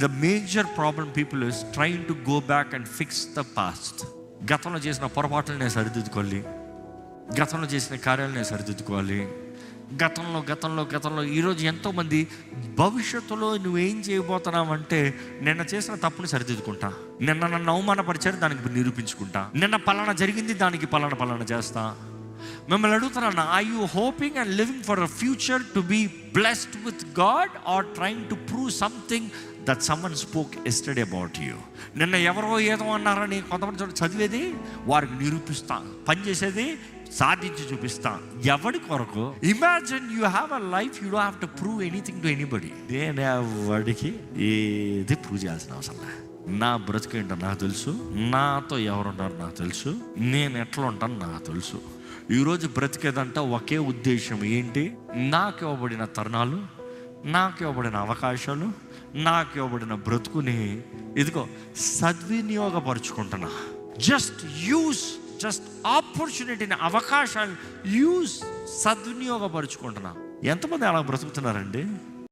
The major problem people is trying to go back and fix the past. గతంలో చేసిన పొరపాట్లు నేను సరిదిద్దుకోవాలి, గతంలో చేసిన కార్యాలు నేను సరిదిద్దుకోవాలి, గతంలో ఈరోజు ఎంతోమంది భవిష్యత్తులో నువ్వేం చేయబోతున్నావంటే నిన్న చేసిన తప్పుని సరిదిద్దుకుంటా, నిన్న నన్ను అవమానపరిచారు దానికి నిరూపించుకుంటా, నిన్న పలానా జరిగింది దానికి పలానా చేస్తా. మిమ్మల్ని అడుగుతున్నాను, are you hoping and living for a future to be blessed with God or trying to prove something that someone spoke yesterday about you? నిన్న ఎవరో ఏదో అన్నారని కొంతమంది చదివేది వారికి నిరూపిస్తా, పనిచేసేది సాధించి చూపిస్తా. ఎవడి కొరకు? Imagine you have a life, you don't have to prove anything to anybody. నేను ఎవడికి ఏది ప్రూవ్ చేయాల్సిన అవసరం లేదు. నా బ్రతికేంటో నాకు తెలుసు, నాతో ఎవరున్నారో నాకు తెలుసు, నేను ఎట్లా ఉంటాను నాకు తెలుసు. ఈరోజు బ్రతికేదంట ఒకే ఉద్దేశం ఏంటి? నాకు ఇవ్వబడిన తరుణాలు, నాకు ఇవ్వబడిన అవకాశాలు, నాకు ఇవ్వబడిన బ్రతుకుని ఇదిగో సద్వినియోగపరుచుకుంటున్నా. జస్ట్ ఆపర్చునిటీని, అవకాశాన్ని సద్వినియోగపరుచుకుంటున్నా. ఎంతమంది అలా బ్రతుకుతున్నారండి?